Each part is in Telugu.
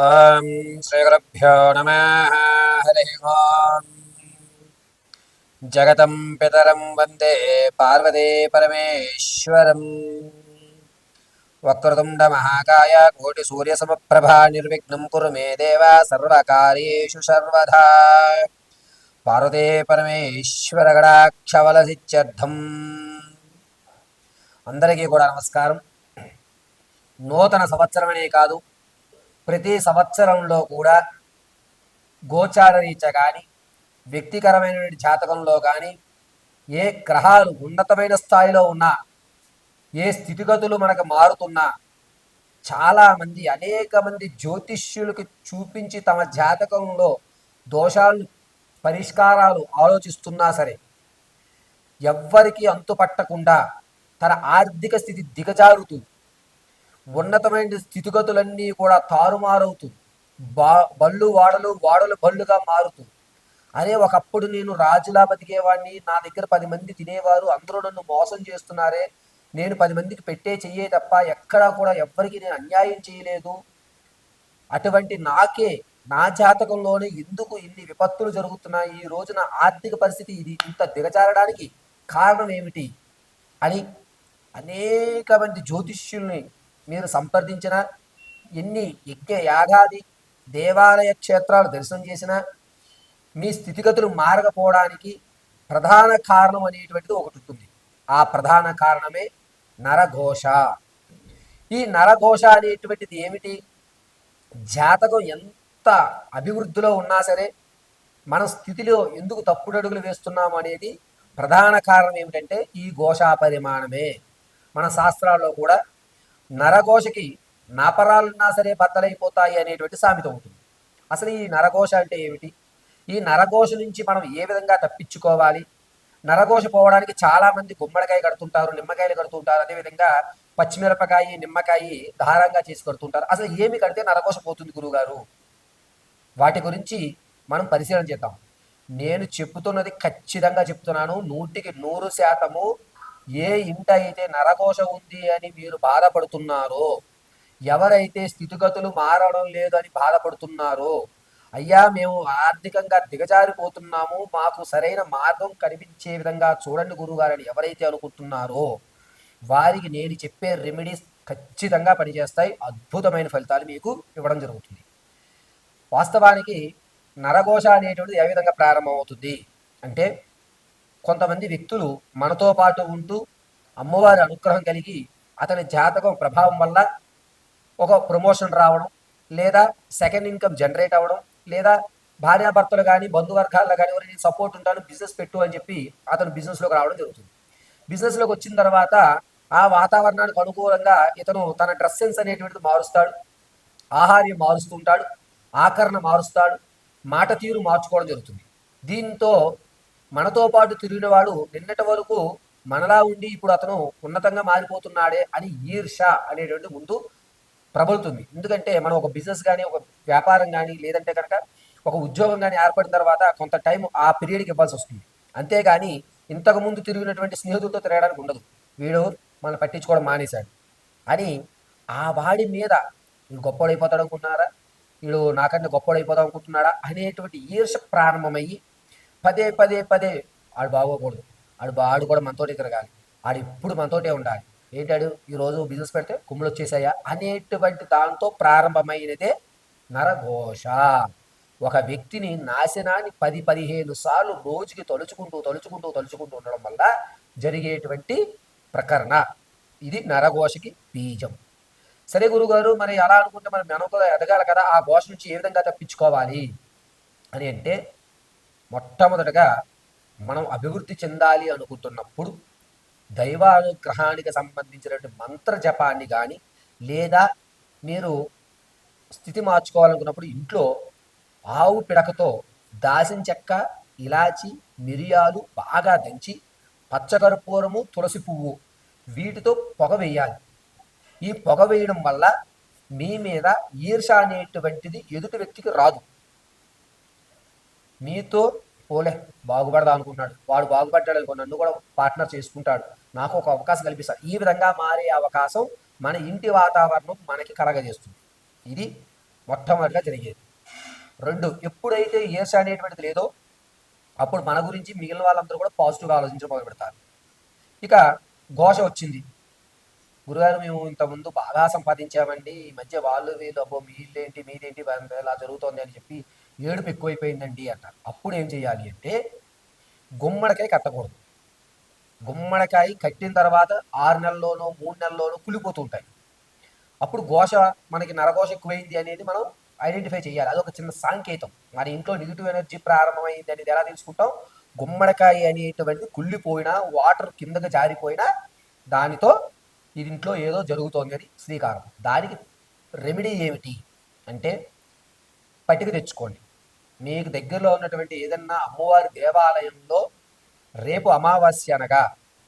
ఓం శ్రీగురుభ్యో నమః. హరి ఓం. జగతం పితరం వందే పార్వతీ పరమేశ్వరం. వక్రతుండ మహాకాయ కోటి సూర్య సమప్రభా నిర్విఘ్నం కురు మే దేవ సర్వకార్యేషు సర్వదా. పార్వతీ పరమేశ్వర గణాక్షవలసిత్యర్థం. అందరికీ కూడా నమస్కారం. నూతన సంవత్సరమనే కాదు, ప్రతి సంవత్సరంలో కూడా గోచార రీత్యా కానీ, వ్యక్తికరమైన జాతకంలో కానీ, ఏ గ్రహాలు ఉన్నతమైన స్థాయిలో ఉన్నా, ఏ స్థితిగతులు మనకు మారుతున్నా, చాలామంది అనేక మంది జ్యోతిష్యులకు చూపించి తమ జాతకంలో దోషాలు పరిష్కారాలు ఆలోచిస్తున్నా సరే ఎవ్వరికి అంతుపట్టకుండా తన ఆర్థిక స్థితి దిగజారుతూ ఉన్నతమైన స్థితిగతులన్నీ కూడా తారుమారవుతూ బళ్ళు వాడలు వాడలు బళ్ళుగా మారుతూ, అరే ఒకప్పుడు నేను రాజులా బతికేవాడిని, నా దగ్గర 10 మంది తినేవారు, అందరూ నన్ను మోసం చేస్తున్నారే, నేను 10 మందికి పెట్టే చెయ్యే తప్ప ఎక్కడా కూడా ఎవ్వరికి నేను అన్యాయం చేయలేదు, అటువంటి నాకే నా జాతకంలోనే ఎందుకు ఇన్ని విపత్తులు జరుగుతున్నాయి, ఈ రోజున ఆర్థిక పరిస్థితి ఇది ఇంత దిగజారడానికి కారణం ఏమిటి అని అనేక మంది జ్యోతిష్యుల్ని మీరు సంప్రదించిన, ఎన్ని యజ్ఞ యాగాది దేవాలయ క్షేత్రాలు దర్శనం చేసినా మీ స్థితిగతులు మారకపోవడానికి ప్రధాన కారణం అనేటువంటిది ఒకటి ఉంటుంది. ఆ ప్రధాన కారణమే నరఘోష. ఈ నరఘోష అనేటువంటిది ఏమిటి? జాతకం ఎంత అభివృద్ధిలో ఉన్నా సరే మన స్థితిలో ఎందుకు తప్పుడు అడుగులు వేస్తున్నాము అనేది ప్రధాన కారణం ఏమిటంటే ఈ ఘోషా పరిమాణమే. మన శాస్త్రాల్లో కూడా నరఘోషకి నాపరాలున్నా సరే బద్దలైపోతాయి అనేటువంటి సామెత ఉంటుంది. అసలు ఈ నరఘోష అంటే ఏమిటి? ఈ నరఘోష నుంచి మనం ఏ విధంగా తప్పించుకోవాలి? నరఘోష పోవడానికి చాలామంది గుమ్మడికాయ కడుతుంటారు, నిమ్మకాయలు కడుతుంటారు, అదేవిధంగా పచ్చిమిరపకాయ నిమ్మకాయ దారంగా చేసి కడుతుంటారు. అసలు ఏమి కడితే నరఘోష పోతుంది గురువుగారు? వాటి గురించి మనం పరిశీలన చేద్దాం. నేను చెప్తున్నది ఖచ్చితంగా చెప్తున్నాను, 100% ఏ ఇంట అయితే నరఘోష ఉంది అని మీరు బాధపడుతున్నారో, ఎవరైతే స్థితిగతులు మారడం లేదు అని బాధపడుతున్నారో, అయ్యా మేము ఆర్థికంగా దిగజారిపోతున్నాము, మాకు సరైన మార్గం కనిపించే విధంగా చూడండి గురువుగారని ఎవరైతే అనుకుంటున్నారో వారికి నేను చెప్పే రెమెడీస్ ఖచ్చితంగా పనిచేస్తాయి. అద్భుతమైన ఫలితాలు మీకు ఇవ్వడం జరుగుతుంది. వాస్తవానికి నరఘోష అనేటువంటిది ఏ విధంగా ప్రారంభమవుతుంది అంటే, కొంతమంది వ్యక్తులు మనతో పాటు ఉంటూ అమ్మవారి అనుగ్రహం కలిగి అతని జాతకం ప్రభావం వల్ల ఒక ప్రమోషన్ రావడం, లేదా సెకండ్ ఇన్కమ్ జనరేట్ అవ్వడం, లేదా భార్యాభర్తలు కానీ బంధువర్గాల్లో కానీ ఎవరైనా సపోర్ట్ ఉంటాను బిజినెస్ పెట్టు అని చెప్పి అతను బిజినెస్లోకి రావడం జరుగుతుంది. బిజినెస్లోకి వచ్చిన తర్వాత ఆ వాతావరణానికి అనుకూలంగా ఇతను తన డ్రెస్ సెన్స్ అనేటువంటిది మారుస్తాడు, ఆహార్యం మారుస్తుంటాడు, ఆకరణ మారుస్తాడు, మాట తీరు మార్చుకోవడం జరుగుతుంది. దీంతో మనతో పాటు తిరిగిన వాడు నిన్నటి వరకు మనలా ఉండి ఇప్పుడు అతను ఉన్నతంగా మారిపోతున్నాడే అని ఈర్ష అనేటువంటి ముందు ప్రబలుతుంది. ఎందుకంటే మనం ఒక బిజినెస్ కానీ, ఒక వ్యాపారం కానీ, లేదంటే కనుక ఒక ఉద్యోగం కానీ ఏర్పడిన తర్వాత కొంత టైం ఆ పీరియడ్కి ఇవ్వాల్సి వస్తుంది. అంతేగాని ఇంతకుముందు తిరిగినటువంటి స్నేహితులతో తిరగడానికి ఉండదు. వీడు మనం పట్టించుకోవడం మానేశాడు అని ఆ వాడి మీద వీడు గొప్పడైపోతాడు అనుకుంటున్నారా, వీడు నాకన్నా గొప్పడైపోతాం అనుకుంటున్నాడా అనేటువంటి ఈర్ష ప్రారంభమయ్యి పదే పదే పదే ఆడు బాగోకూడదు, ఆడు కూడా మనతోటి తిరగాలి, ఆడు ఇప్పుడు మనతోటే ఉండాలి, ఏంటాడు ఈరోజు బిజినెస్ పెడితే కుమ్ములు వచ్చేసాయా అనేటువంటి దాంతో ప్రారంభమైనదే నరఘోష. ఒక వ్యక్తిని నాశనాన్ని 10-15 సార్లు రోజుకి తలుచుకుంటూ ఉండడం వల్ల జరిగేటువంటి ప్రకరణ ఇది నరఘోషకి బీజం. సరే గురుగారు, మరి అలా అనుకుంటే మనం మనకు ఎదగాలి కదా, ఆ ఘోష నుంచి ఏ విధంగా తప్పించుకోవాలి అని అంటే, మొట్టమొదటగా మనం అభివృద్ధి చెందాలి అనుకుంటున్నప్పుడు దైవానుగ్రహానికి సంబంధించినటువంటి మంత్ర జపాన్ని కానీ, లేదా మీరు స్థితి మార్చుకోవాలనుకున్నప్పుడు ఇంట్లో ఆవు పిడకతో దాసిన చెక్క, ఇలాచి, మిరియాలు బాగా దంచి పచ్చకర్పూరము, తులసి పువ్వు వీటితో పొగ వేయాలి. ఈ పొగ వేయడం వల్ల మీ మీద ఈర్ష అనేటువంటిది ఎదుటి వ్యక్తికి రాదు. మీతో పోలే బాగుపడదా అనుకుంటున్నాడు, వాడు బాగుపడ్డాడు అనుకో నన్ను కూడా పార్ట్నర్ చేసుకుంటాడు, నాకు ఒక అవకాశం కల్పిస్తాడు, ఈ విధంగా మారే అవకాశం మన ఇంటి వాతావరణం మనకి కలగజేస్తుంది. ఇది మొట్టమొదటిగా జరిగేది. రెండు, ఎప్పుడైతే ఈర్ష అనేటువంటిది లేదో అప్పుడు మన గురించి మిగిలిన వాళ్ళందరూ కూడా పాజిటివ్గా ఆలోచించడం మొదలు పెడతారు. ఇక ఘోష వచ్చింది, గురుగారు మేము ఇంతకుముందు బాగా సంపాదించామండి, ఈ మధ్య వాళ్ళు వీళ్ళు అబ్బో మీదేంటి మీదేంటి ఇలా జరుగుతోంది అని చెప్పి ఏడుపు ఎక్కువైపోయిందండి అంటారు. అప్పుడు ఏం చేయాలి అంటే గుమ్మడికాయ కట్టకూడదు. గుమ్మడికాయ కట్టిన తర్వాత 6 నెలల్లోనో 3 నెలల్లోనో కులిపోతూ ఉంటాయి. అప్పుడు ఘోష, మనకి నరఘోష ఎక్కువైంది అనేది మనం ఐడెంటిఫై చేయాలి. అదొక చిన్న సాంకేతం. మన ఇంట్లో నెగిటివ్ ఎనర్జీ ప్రారంభమైంది అనేది ఎలా తెలుసుకుంటాం? గుమ్మడికాయ అనేటువంటిది కుళ్ళిపోయినా, వాటర్ కిందకి జారిపోయినా దానితో ఇది ఇంట్లో ఏదో జరుగుతోంది అని శ్రీకారం. దానికి రెమెడీ ఏమిటి అంటే పట్టిక తెచ్చుకోండి. మీకు దగ్గరలో ఉన్నటువంటి ఏదన్నా అమ్మవారి దేవాలయంలో రేపు అమావాస్య అనగా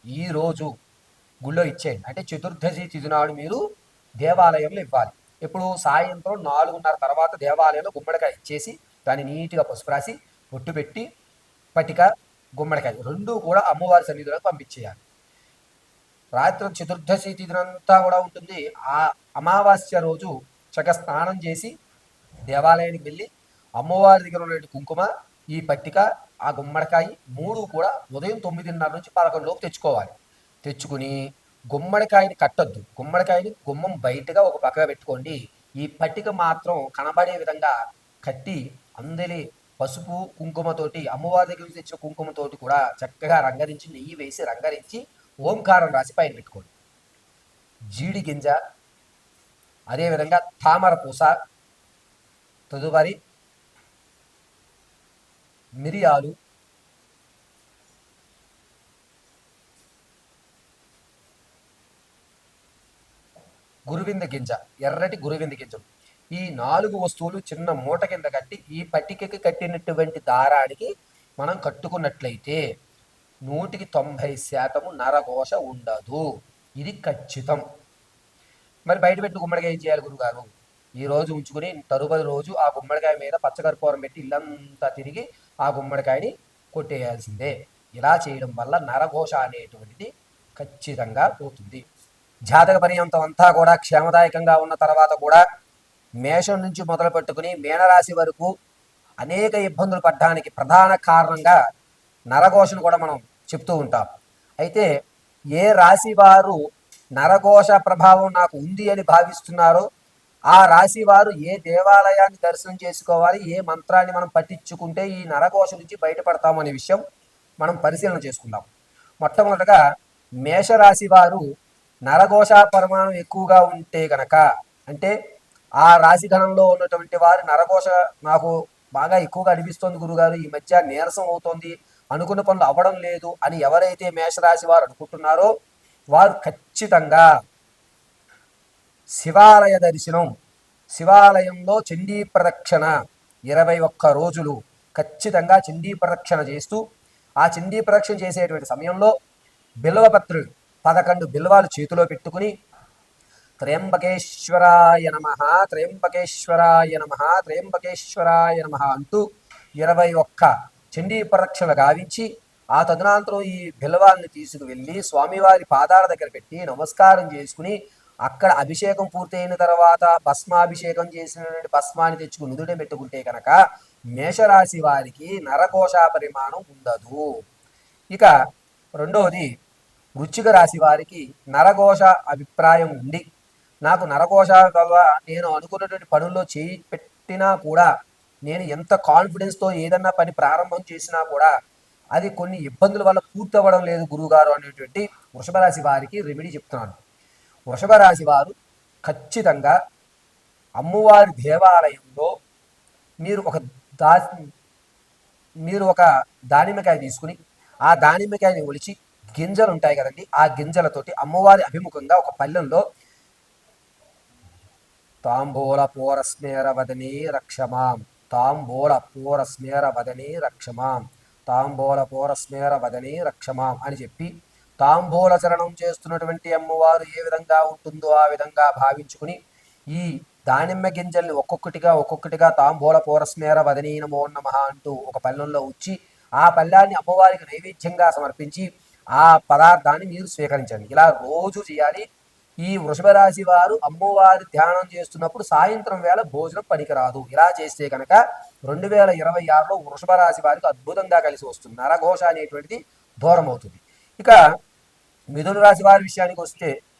ఈరోజు గుళ్ళో ఇచ్చేయండి. అంటే చతుర్దశి తిథి నాడు మీరు దేవాలయంలో ఇవ్వాలి. ఇప్పుడు సాయంత్రం 4:30 తర్వాత దేవాలయంలో గుమ్మడికాయ ఇచ్చేసి దాన్ని నీట్గా పసుపు రాసి బొట్టు పెట్టి పటిక గుమ్మడికాయ రెండూ కూడా అమ్మవారి సన్నిధిలోకి పంపించేయాలి. రాత్రి చతుర్దశి తిథినంతా కూడా ఉంటుంది. ఆ అమావాస్య రోజు చక్కగా స్నానం చేసి దేవాలయానికి వెళ్ళి అమ్మవారి దగ్గర ఉన్న కుంకుమ, ఈ పట్టిక, ఆ గుమ్మడికాయ మూడు కూడా ఉదయం 9:30 నుంచి 11 లోపు తెచ్చుకోవాలి. తెచ్చుకుని గుమ్మడికాయని కట్టొద్దు. గుమ్మడికాయని గుమ్మం బయటగా ఒక పక్కగా పెట్టుకోండి. ఈ పట్టిక మాత్రం కనబడే విధంగా కట్టి అందరి పసుపు కుంకుమతోటి, అమ్మవారి దగ్గర నుంచి తెచ్చిన కుంకుమతోటి కూడా చక్కగా రంగరించి, నెయ్యి వేసి రంగరించి ఓంకారం రాసి పైన పెట్టుకోండి. జీడి గింజ, అదేవిధంగా తామర పూస, తదుపరి మిరియాలు, గురువింద గింజ, ఎర్రటి గురువింద గింజలు, ఈ 4 వస్తువులు చిన్న మూట కింద కట్టి ఈ పట్టికకి కట్టినటువంటి దారానికి మనం కట్టుకున్నట్లయితే 190% నరఘోష ఉండదు. ఇది ఖచ్చితం. మరి బయట పెట్టి గుమ్మడికాయ ఏం చేయాలి గురుగారు? ఈ రోజు ఉంచుకుని తరువాతి రోజు ఆ గుమ్మడికాయ మీద పచ్చకర్పూరం పెట్టి ఇల్లంతా తిరిగి ఆ గుమ్మడికాయని కొట్టేయాల్సిందే. ఇలా చేయడం వల్ల నరఘోష అనేటువంటిది ఖచ్చితంగా పోతుంది. జాతక పర్యంతం అంతా కూడా క్షేమదాయకంగా ఉన్న తర్వాత కూడా మేషం నుంచి మొదలు పెట్టుకుని మీనరాశి వరకు అనేక ఇబ్బందులు పడడానికి ప్రధాన కారణంగా నరఘోషను కూడా మనం చెప్తూ ఉంటాం. అయితే ఏ రాశి వారు నరఘోష ప్రభావం నాకు ఉంది అని భావిస్తున్నారో ఆ రాశి వారు ఏ దేవాలయాన్ని దర్శనం చేసుకోవాలి, ఏ మంత్రాన్ని మనం పఠించుకుంటే ఈ నరఘోష నుంచి బయటపడతాం అనే విషయం మనం పరిశీలన చేసుకుందాం. మొట్టమొదటగా మేషరాశి వారు నరఘోష పరిమాణం ఎక్కువగా ఉంటే గనక, అంటే ఆ రాశి గణంలో ఉన్నటువంటి వారు నరఘోష నాకు బాగా ఎక్కువగా అనిపిస్తోంది గురుగారు, ఈ మధ్య నీరసం అవుతోంది, అనుకున్న పనులు అవ్వడం లేదు అని ఎవరైతే మేషరాశి వారు అనుకుంటున్నారో వారు ఖచ్చితంగా శివాలయ దర్శనం, శివాలయంలో చండీ ప్రదక్షిణ 21 రోజులు ఖచ్చితంగా చండీ ప్రదక్షిణ చేస్తూ, ఆ చండీ ప్రదక్షిణ చేసేటువంటి సమయంలో బిల్వపత్రులు 11 బిల్వాలు చేతిలో పెట్టుకుని త్రయంబకేశ్వరాయ నమః, త్రయంబకేశ్వరాయ నమః, త్రయంబకేశ్వరాయ నమః అంటూ 21 చండీ ప్రదక్షిణ గావించి ఆ తదనంతరం ఈ బిల్వాల్ని తీసుకువెళ్ళి స్వామివారి పాదాల దగ్గర పెట్టి నమస్కారం చేసుకుని అక్కడ అభిషేకం పూర్తయిన తర్వాత భస్మాభిషేకం చేసినటువంటి భస్మాన్ని తెచ్చుకుని నుదుట పెట్టుకుంటే కనుక మేషరాశి వారికి నరఘోష పరిమాణం ఉండదు. ఇక రెండవది వృశ్చిక రాశి వారికి నరఘోష అభిప్రాయం ఉండి నాకు నరఘోష వల్ల నేను అనుకున్నటువంటి పనుల్లో చేయి పెట్టినా కూడా, నేను ఎంత కాన్ఫిడెన్స్తో ఏదన్నా పని ప్రారంభం చేసినా కూడా అది కొన్ని ఇబ్బందుల వల్ల పూర్తి అవ్వడం లేదు గురువుగారు అనేటువంటి వృషభ రాశి వారికి రెమెడీ చెప్తున్నాను. వృషభ రాశి వారు ఖచ్చితంగా అమ్మవారి దేవాలయంలో మీరు ఒక దానిమ్మకాయ తీసుకుని ఆ దానిమ్మకాయని ఒలిచి గింజలు ఉంటాయి కదండి, ఆ గింజలతోటి అమ్మవారి అభిముఖంగా ఒక పల్లెంలో తాంబూల పూరస్మేర వదనే రక్షమాం, తాంబూల పూరస్మేర వదనే రక్షమాం, తాంబూల పూరస్మేర వదనే రక్షమాం అని చెప్పి తాంబూల చరణం చేస్తున్నటువంటి అమ్మవారు ఏ విధంగా ఉంటుందో ఆ విధంగా భావించుకుని ఈ దానిమ్మ గింజల్ని ఒక్కొక్కటిగా తాంబూల పూరస్మేర వదనీ నమో నమః అంటూ ఒక పల్లెంలో ఉంచి ఆ పళ్ళాన్ని అమ్మవారికి నైవేద్యంగా సమర్పించి ఆ పదార్థాన్ని మీరు స్వీకరించండి. ఇలా రోజు చేయాలి. ఈ వృషభ రాశి వారు అమ్మవారి ధ్యానం చేస్తున్నప్పుడు సాయంత్రం వేళ భోజనం పనికిరాదు. ఇలా చేస్తే కనుక 2026లో వృషభ రాశి వారికి అద్భుతంగా కలిసి వస్తుంది. నరఘోష అనేటువంటిది దూరం అవుతుంది. ఇక మిథున రాశి వారి విషయానికి వస్తే